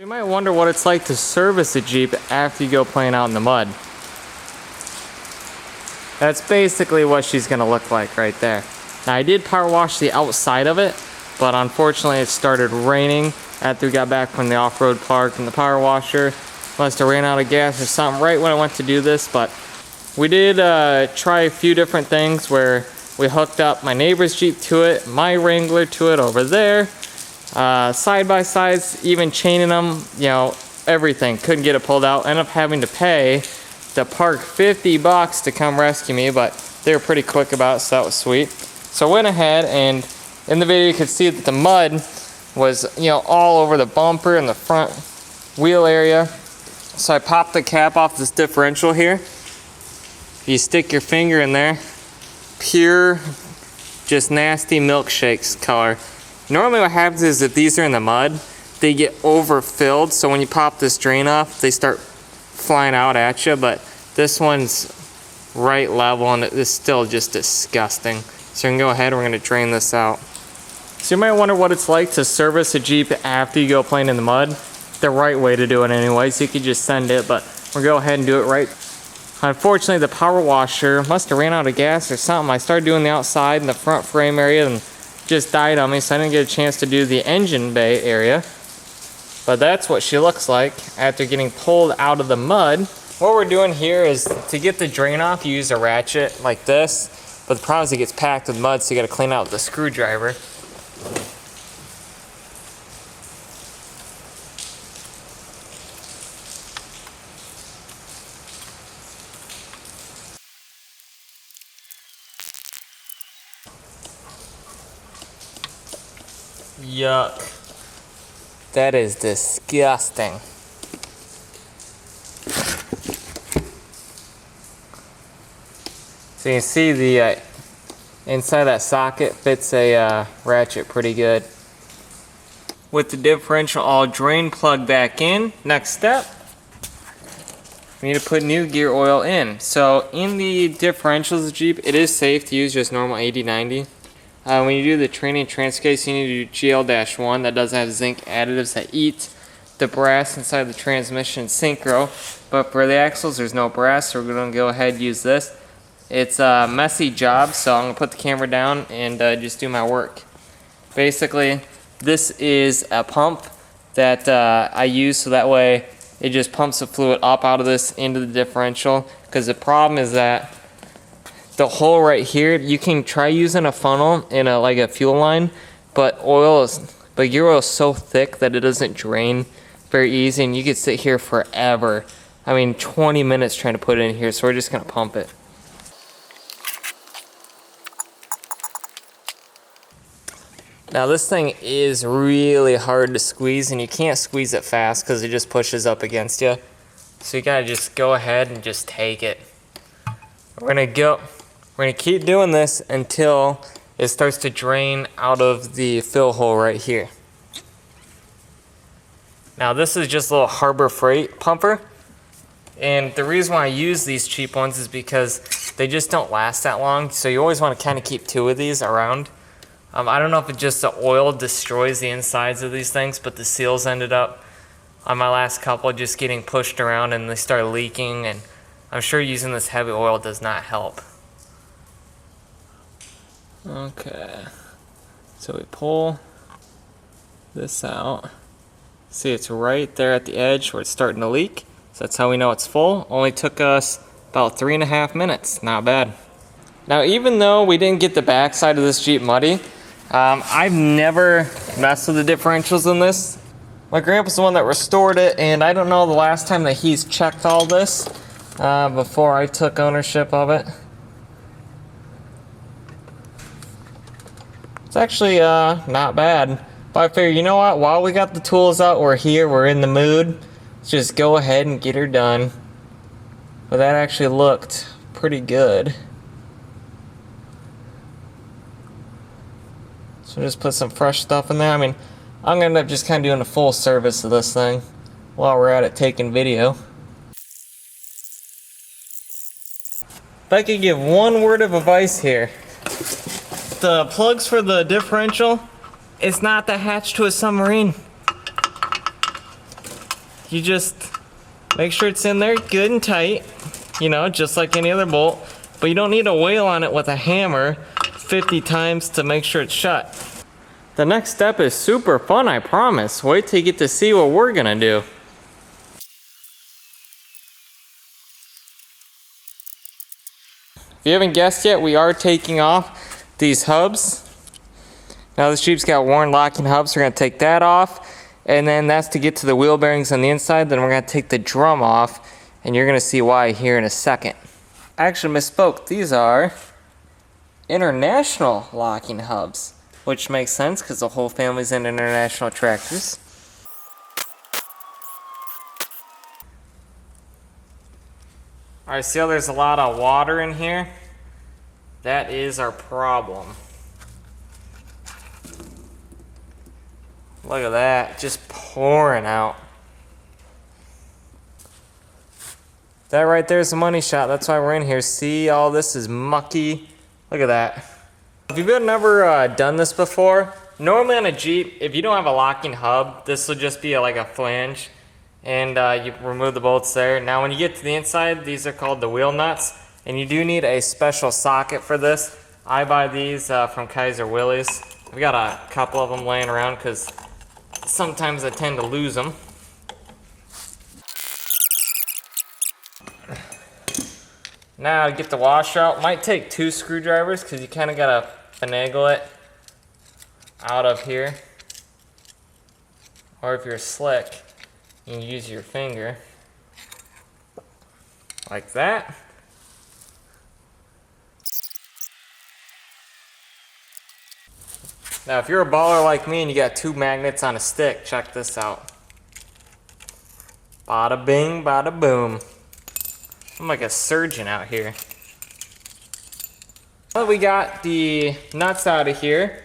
You might wonder what it's like to service a Jeep after you go playing out in the mud. That's basically what she's gonna look like right there. Now I did power wash the outside of it, but unfortunately it started raining after we got back from the off-road park, and the power washer must have ran out of gas or something right when I went to do this. But we did try a few different things where we hooked up my neighbor's Jeep to it, my Wrangler to it over there, side by sides, even chaining them, you know, everything. Couldn't get it pulled out. Ended up having to pay the park $50 to come rescue me, but they were pretty quick about it, so that was sweet. So I went ahead, and in the video you could see that the mud was, you know, all over the bumper and the front wheel area. So I popped the cap off this differential here. You stick your finger in there, pure, just nasty milkshakes color. Normally what happens is if these are in the mud, they get overfilled, so when you pop this drain off, they start flying out at you, but this one's right level and it's still just disgusting. So we're gonna go ahead and we're gonna drain this out. So you might wonder what it's like to service a Jeep after you go playing in the mud. The right way to do it anyways. You could just send it, but we'll go ahead and do it right. Unfortunately, the power washer must have ran out of gas or something. I started doing the outside and the front frame area and just died on me, so I didn't get a chance to do the engine bay area. But that's what she looks like after getting pulled out of the mud. What we're doing here is to get the drain off, you use a ratchet like this, but the problem is it gets packed with mud, so you gotta clean out with the screwdriver. Yuck. That is disgusting. So you can see the inside that socket fits a ratchet pretty good. With the differential all drained, plug back in. Next step, we need to put new gear oil in. So in the differentials of the Jeep, it is safe to use just normal 80/90. When you do the training transfer case, you need to do GL-1. That doesn't have zinc additives that eat the brass inside the transmission synchro. But for the axles, there's no brass, so we're going to go ahead and use this. It's a messy job, so I'm going to put the camera down and just do my work. Basically, this is a pump that I use so that way it just pumps the fluid up out of this into the differential. Because the problem is that the hole right here, you can try using a funnel in like a fuel line, but gear oil is so thick that it doesn't drain very easy, and you could sit here forever. I mean, 20 minutes trying to put it in here, so we're just gonna pump it. Now this thing is really hard to squeeze, and you can't squeeze it fast because it just pushes up against you. So you gotta just go ahead and just take it. We're gonna keep doing this until it starts to drain out of the fill hole right here. Now this is just a little Harbor Freight pumper, and the reason why I use these cheap ones is because they just don't last that long, so you always want to kind of keep two of these around. I don't know if it's just the oil destroys the insides of these things, but the seals ended up on my last couple just getting pushed around and they started leaking, and I'm sure using this heavy oil does not help. Okay, so we pull this out. See, it's right there at the edge where it's starting to leak. So that's how we know it's full. Only took us about 3.5 minutes. Not bad. Now, even though we didn't get the backside of this Jeep muddy, I've never messed with the differentials in this. My grandpa's the one that restored it, and I don't know the last time that he's checked all this before I took ownership of it. It's actually not bad. But I figured, you know what, while we got the tools out, we're here, we're in the mood, let's just go ahead and get her done. But that actually looked pretty good. So just put some fresh stuff in there. I mean, I'm gonna end up just kind of doing a full service of this thing while we're at it taking video. If I could give one word of advice here, the plugs for the differential, it's not the hatch to a submarine. you just make sure it's in there good and tight, you know, just like any other bolt. But you don't need to wail on it with a hammer 50 times to make sure it's shut. The next step is super fun, I promise. Wait till you get to see what we're gonna do. If you haven't guessed yet, we are taking off these hubs. Now this Jeep's got worn locking hubs, so we're gonna take that off. And then that's to get to the wheel bearings on the inside. Then we're gonna take the drum off, and you're gonna see why here in a second. I actually misspoke. These are international locking hubs, which makes sense because the whole family's in international tractors. Alright, see how there's a lot of water in here? That is our problem. Look at that, just pouring out. That right there is a money shot. That's why we're in here. See, all this is mucky. Look at that. If you've never done this before, normally on a Jeep, if you don't have a locking hub, this will just be like a flange, and you remove the bolts there. Now when you get to the inside, these are called the wheel nuts, and you do need a special socket for this. I buy these from Willys. We got a couple of them laying around because sometimes I tend to lose them. Now to get the washer out, might take 2 screwdrivers because you kind of gotta finagle it out of here. Or if you're slick, you can use your finger like that. Now if you're a baller like me and you got 2 magnets on a stick, check this out. Bada bing, bada boom. I'm like a surgeon out here. Well, we got the nuts out of here.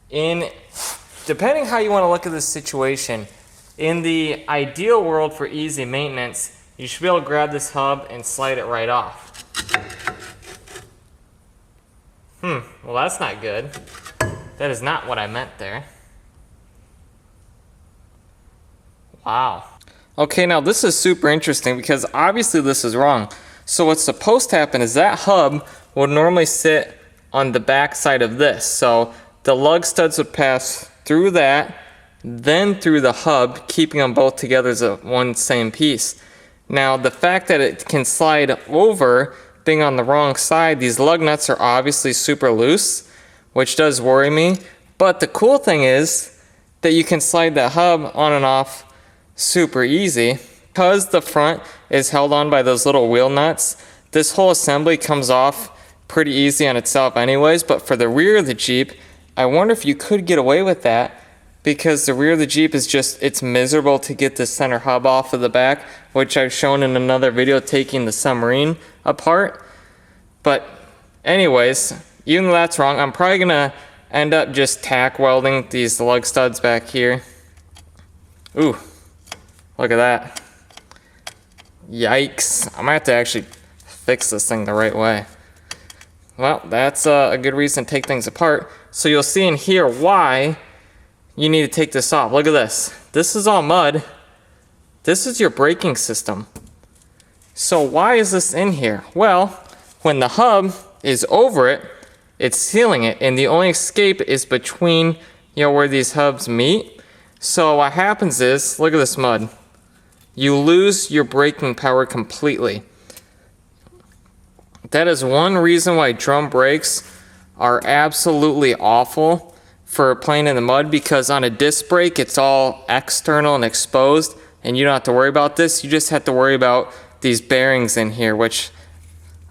Depending how you want to look at this situation, in the ideal world for easy maintenance, you should be able to grab this hub and slide it right off. Well that's not good. That is not what I meant there. Wow. Okay, now this is super interesting because obviously this is wrong. So what's supposed to happen is that hub would normally sit on the back side of this. So the lug studs would pass through that, then through the hub, keeping them both together as one same piece. Now the fact that it can slide over, being on the wrong side, these lug nuts are obviously super loose, which does worry me. But the cool thing is that you can slide that hub on and off super easy. Because the front is held on by those little wheel nuts, this whole assembly comes off pretty easy on itself anyways. But for the rear of the Jeep, I wonder if you could get away with that, because the rear of the Jeep is just, it's miserable to get the center hub off of the back, which I've shown in another video taking the submarine apart. But anyways, even though that's wrong, I'm probably gonna end up just tack welding these lug studs back here. Ooh, look at that. Yikes. I might have to actually fix this thing the right way. Well, that's a good reason to take things apart. So you'll see in here why you need to take this off. Look at this. This is all mud. This is your braking system. So why is this in here? Well, when the hub is over it, it's sealing it, and the only escape is between, where these hubs meet. So what happens is, look at this mud. You lose your braking power completely. That is one reason why drum brakes are absolutely awful for playing in the mud, because on a disc brake, it's all external and exposed, and you don't have to worry about this. You just have to worry about these bearings in here, which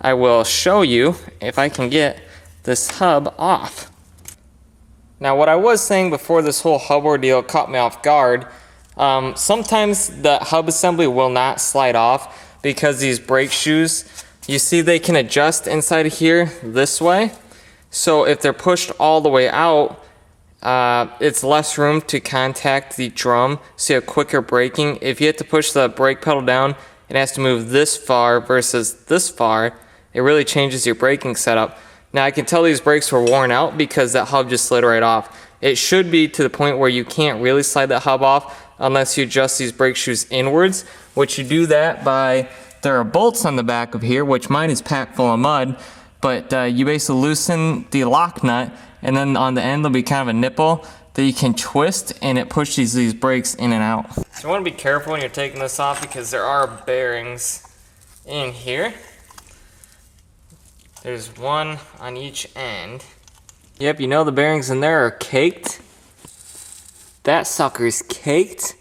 I will show you if I can get this hub off. Now what I was saying before this whole hub ordeal caught me off guard, sometimes the hub assembly will not slide off because these brake shoes, you see they can adjust inside of here this way. So if they're pushed all the way out, it's less room to contact the drum, so you have quicker braking. If you have to push the brake pedal down, it has to move this far versus this far. It really changes your braking setup. Now I can tell these brakes were worn out because that hub just slid right off. It should be to the point where you can't really slide that hub off, unless you adjust these brake shoes inwards, which you do that by, there are bolts on the back of here, which mine is packed full of mud, but you basically loosen the lock nut, and then on the end there'll be kind of a nipple that you can twist, and it pushes these brakes in and out. So you want to be careful when you're taking this off because there are bearings in here. There's one on each end. Yep, you know the bearings in there are caked. That sucker's caked.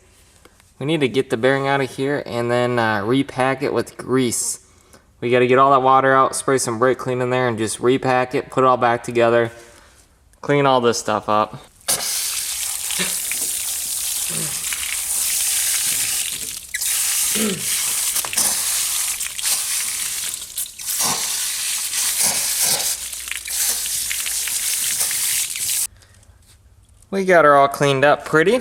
We need to get the bearing out of here and then repack it with grease. We got to get all that water out, spray some brake clean in there, and just repack it, put it all back together, clean all this stuff up. We got her all cleaned up pretty.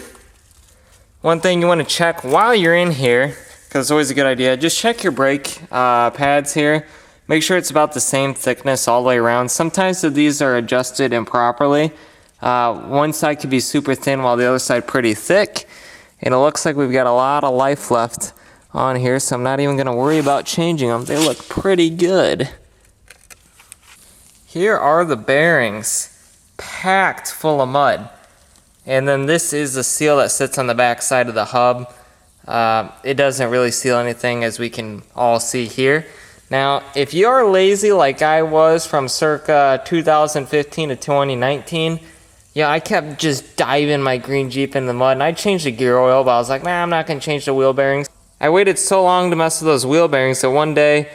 One thing you want to check while you're in here, because it's always a good idea, just check your brake pads here. Make sure it's about the same thickness all the way around. Sometimes these are adjusted improperly. One side could be super thin while the other side pretty thick. And it looks like we've got a lot of life left on here, so I'm not even going to worry about changing them. They look pretty good. Here are the bearings, packed full of mud. And then this is the seal that sits on the back side of the hub. It doesn't really seal anything, as we can all see here. Now, if you are lazy like I was from circa 2015 to 2019, yeah, I kept just diving my green Jeep in the mud, and I changed the gear oil, but I was like, nah, I'm not going to change the wheel bearings. I waited so long to mess with those wheel bearings that one day,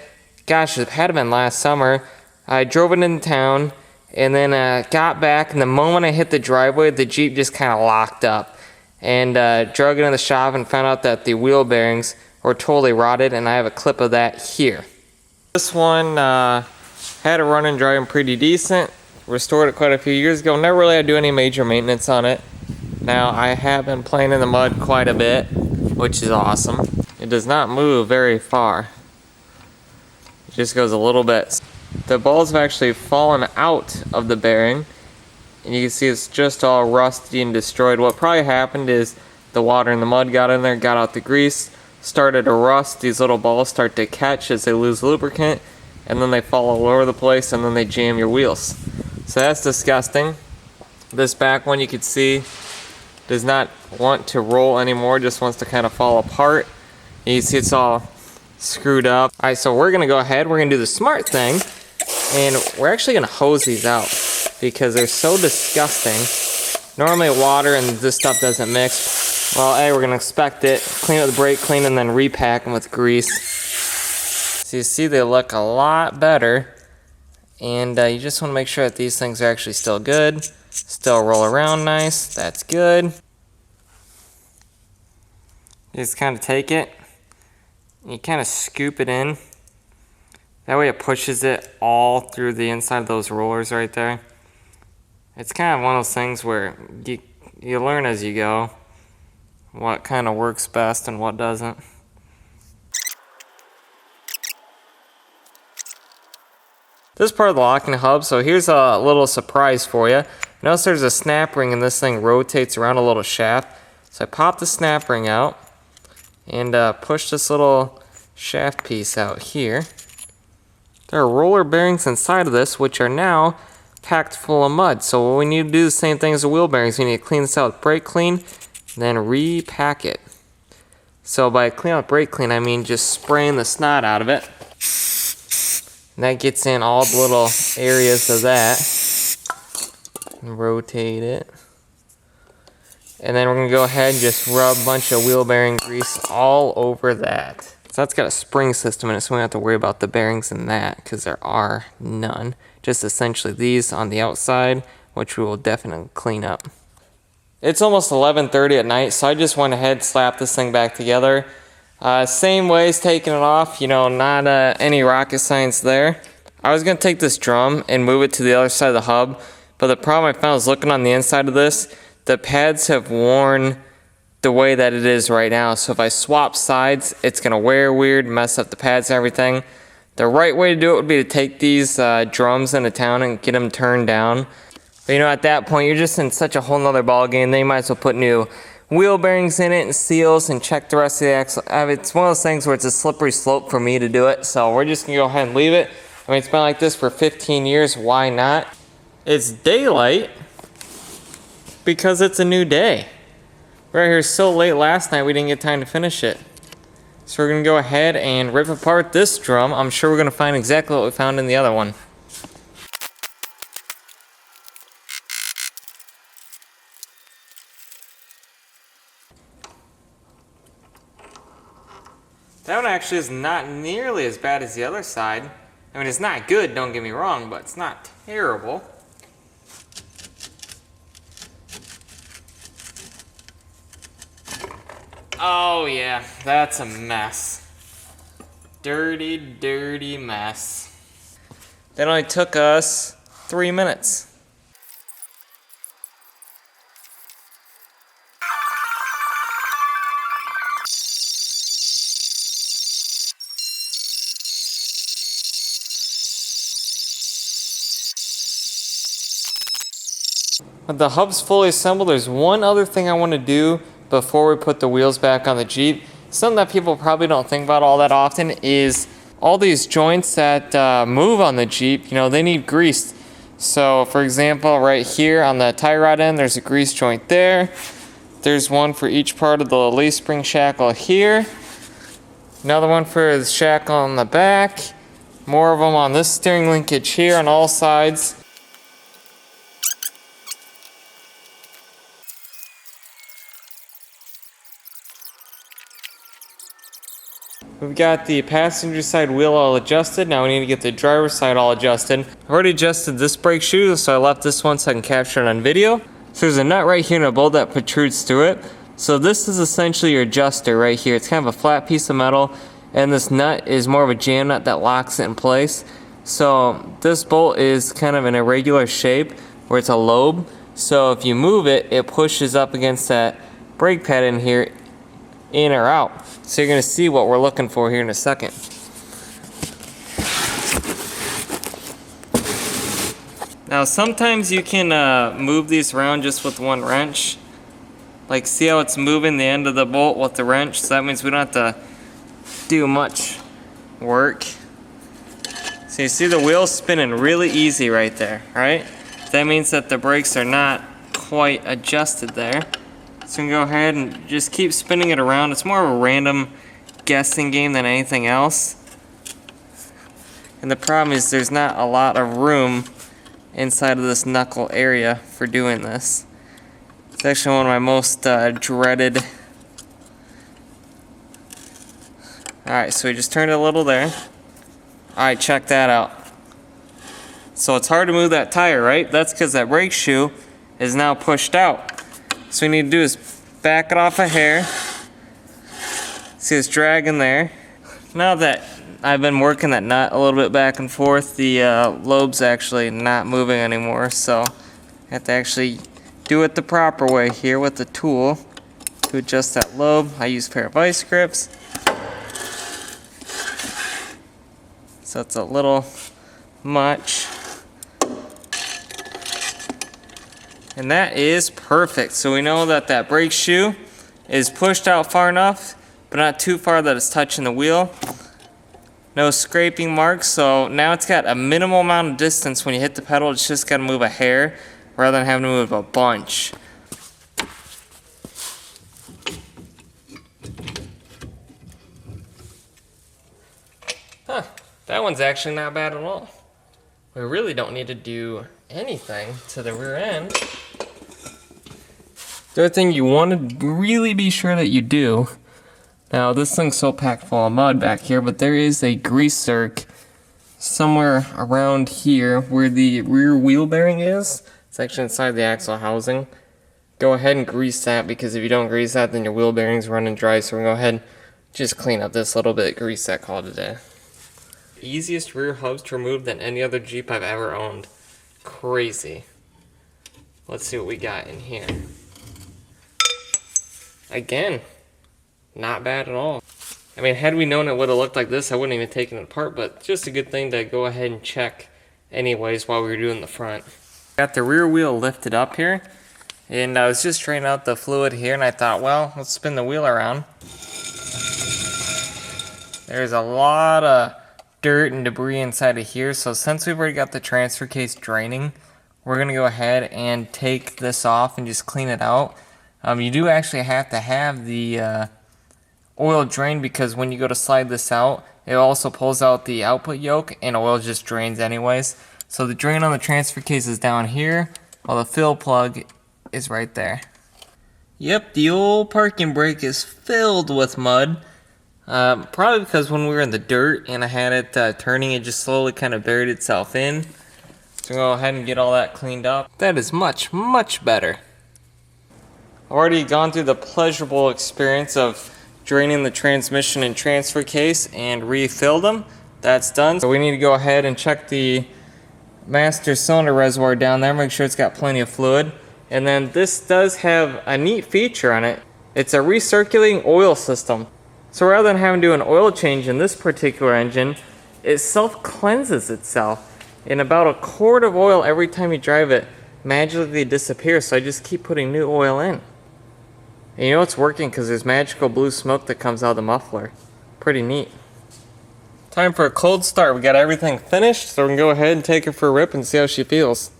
gosh, it had been last summer, I drove it into town, and then got back, and the moment I hit the driveway, the Jeep just kind of locked up. And drug it in the shop and found out that the wheel bearings were totally rotted, and I have a clip of that here. This one had it running, driving pretty decent. Restored it quite a few years ago. Never really had to do any major maintenance on it. Now, I have been playing in the mud quite a bit, which is awesome. It does not move very far. It just goes a little bit. The balls have actually fallen out of the bearing, and you can see it's just all rusty and destroyed. What probably happened is the water and the mud got in there, got out the grease, started to rust. These little balls start to catch as they lose lubricant, and then they fall all over the place, and then they jam your wheels. So that's disgusting. This back one, you can see, does not want to roll anymore, just wants to kind of fall apart. You can see it's all screwed up. Alright, so we're going to go ahead, we're going to do the smart thing, and we're actually going to hose these out because they're so disgusting. Normally water and this stuff doesn't mix. Well, hey, we're going to inspect it, clean it with brake clean, and then repack them with grease. So you see they look a lot better, and you just want to make sure that these things are actually still good, still roll around nice. That's good. You just kind of take it, and you kind of scoop it in. That way it pushes it all through the inside of those rollers right there. It's kind of one of those things where you learn as you go what kind of works best and what doesn't. This is part of the locking hub, so here's a little surprise for you. Notice there's a snap ring and this thing rotates around a little shaft. So I pop the snap ring out and push this little shaft piece out here. There are roller bearings inside of this, which are now packed full of mud. So what we need to do the same thing as the wheel bearings. We need to clean this out with brake clean, then repack it. So by cleaning out brake clean, I mean just spraying the snot out of it. And that gets in all the little areas of that. And rotate it. And then we're going to go ahead and just rub a bunch of wheel bearing grease all over that. So that's got a spring system in it, so we don't have to worry about the bearings in that, because there are none. Just essentially these on the outside, which we will definitely clean up. It's almost 11:30 at night, so I just went ahead and slapped this thing back together. Same way as taking it off, you know, not any rocket science there. I was going to take this drum and move it to the other side of the hub, but the problem I found is looking on the inside of this, the pads have worn the way that it is right now. So if I swap sides, it's going to wear weird, mess up the pads and everything. The right way to do it would be to take these drums into town and get them turned down. But you know, at that point, you're just in such a whole nother ball game. Then you might as well put new wheel bearings in it and seals and check the rest of the axle. I mean, it's one of those things where it's a slippery slope for me to do it, so we're just gonna go ahead and leave it. I mean, it's been like this for 15 years, why not? It's daylight because it's a new day. We're here so late last night we didn't get time to finish it. So we're gonna go ahead and rip apart this drum. I'm sure we're gonna find exactly what we found in the other one. That one actually is not nearly as bad as the other side. I mean, it's not good, don't get me wrong, but it's not terrible. Oh yeah, that's a mess. Dirty, dirty mess. That only took us 3 minutes. With the hubs fully assembled, there's one other thing I want to do before we put the wheels back on the Jeep. Something that people probably don't think about all that often is all these joints that move on the Jeep, you know, they need greased. So for example, right here on the tie rod end, there's a grease joint there. There's one for each part of the leaf spring shackle here. Another one for the shackle on the back. More of them on this steering linkage here on all sides. We've got the passenger side wheel all adjusted. Now we need to get the driver's side all adjusted. I've already adjusted this brake shoe, so I left this one so I can capture it on video. So there's a nut right here and a bolt that protrudes through it. So this is essentially your adjuster right here. It's kind of a flat piece of metal, and this nut is more of a jam nut that locks it in place. So this bolt is kind of an irregular shape where it's a lobe. So if you move it, it pushes up against that brake pad in here, in or out. So you're going to see what we're looking for here in a second. Now sometimes you can move these around just with one wrench. Like see how it's moving the end of the bolt with the wrench? So that means we don't have to do much work. So you see the wheels spinning really easy right there, right? That means that the brakes are not quite adjusted there. So we can go ahead and just keep spinning it around. It's more of a random guessing game than anything else. And the problem is there's not a lot of room inside of this knuckle area for doing this. It's actually one of my most dreaded. Alright, so we just turned it a little there. Alright, check that out. So it's hard to move that tire, right? That's because that brake shoe is now pushed out. So what we need to do is back it off a hair. See it's dragging there. Now that I've been working that nut a little bit back and forth, the lobe's actually not moving anymore. So I have to actually do it the proper way here with the tool to adjust that lobe. I use a pair of vice grips. So it's a little much. And that is perfect. So we know that that brake shoe is pushed out far enough, but not too far that it's touching the wheel. No scraping marks, so now it's got a minimal amount of distance when you hit the pedal. It's just got to move a hair rather than having to move a bunch. Huh, that one's actually not bad at all. We really don't need to do anything to the rear end. The other thing you want to really be sure that you do, now this thing's so packed full of mud back here, but there is a grease zerk somewhere around here where the rear wheel bearing is. It's actually inside the axle housing. Go ahead and grease that, because if you don't grease that, then your wheel bearing's running dry. So we're going to go ahead and just clean up this little bit, grease that, call it a day. Easiest rear hubs to remove than any other Jeep I've ever owned. Crazy. Let's see what we got in here. Again, not bad at all. I mean, had we known it would have looked like this, I wouldn't even taken it apart, but just a good thing to go ahead and check anyways while we were doing the front. Got the rear wheel lifted up here, And I was just draining out the fluid here, and I thought, well, let's spin the wheel around. There's a lot of dirt and debris inside of here, so since we've already got the transfer case draining, we're going to go ahead and take this off and just clean it out. You do actually have to have the oil drained, because when you go to slide this out, it also pulls out the output yoke and oil just drains anyways. So the drain on the transfer case is down here, while the fill plug is right there. Yep, the old parking brake is filled with mud. Probably because when we were in the dirt and I had it turning, it just slowly kind of buried itself in. So go ahead and get all that cleaned up. That is much, much better. Already gone through the pleasurable experience of draining the transmission and transfer case and refilled them. That's done. So we need to go ahead and check the master cylinder reservoir down there, make sure it's got plenty of fluid. And then this does have a neat feature on it. It's a recirculating oil system. So rather than having to do an oil change in this particular engine, it self-cleanses itself. And about a quart of oil every time you drive it magically disappears, so I just keep putting new oil in. And you know it's working because there's magical blue smoke that comes out of the muffler. Pretty neat. Time for a cold start. We got everything finished, so we can go ahead and take her for a rip and see how she feels.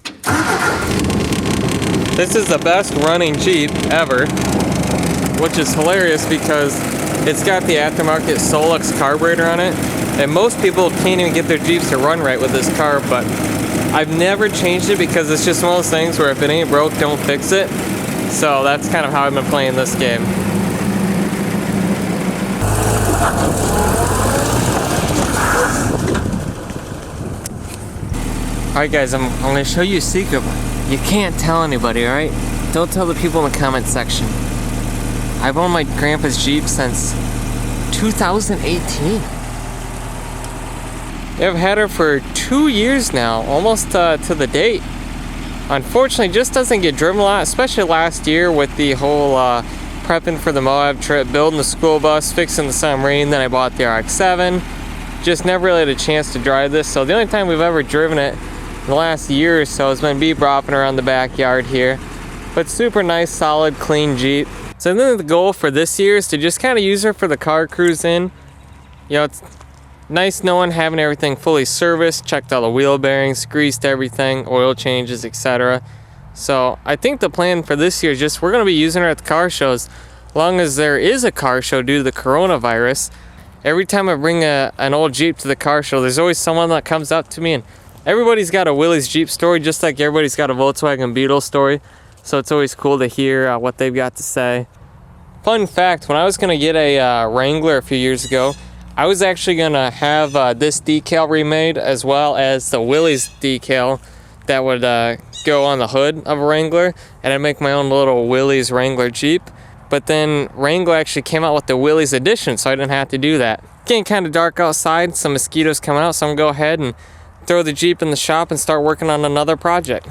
This is the best running Jeep ever, which is hilarious because it's got the aftermarket Solux carburetor on it, and most people can't even get their Jeeps to run right with this carb, but I've never changed it because it's just one of those things where if it ain't broke, don't fix it. So that's kind of how I've been playing this game. Alright guys, I'm going to show you a secret. You can't tell anybody, alright? Don't tell the people in the comment section. I've owned my grandpa's Jeep since 2018. I've had her for 2 years now, almost to the date. Unfortunately, just doesn't get driven a lot, especially last year with the whole prepping for the Moab trip, building the school bus, fixing the submarine, then I bought the RX-7. Just never really had a chance to drive this, so the only time we've ever driven it in the last year or so has been bopping around the backyard here. But super nice, solid, clean Jeep. So I think the goal for this year is to just kind of use her for the car cruise in. You know, it's nice knowing having everything fully serviced, checked all the wheel bearings, greased everything, oil changes, etc. So I think the plan for this year is just we're going to be using her at the car shows. As long as there is a car show due to the coronavirus, every time I bring an old Jeep to the car show, there's always someone that comes up to me, and everybody's got a Willys Jeep story, just like everybody's got a Volkswagen Beetle story. So it's always cool to hear what they've got to say. Fun fact, when I was going to get a Wrangler a few years ago, I was actually going to have this decal remade as well as the Willys decal that would go on the hood of a Wrangler, and I'd make my own little Willys Wrangler Jeep. But then Wrangler actually came out with the Willys edition, so I didn't have to do that. Getting kind of dark outside, some mosquitoes coming out, so I'm going to go ahead and throw the Jeep in the shop and start working on another project.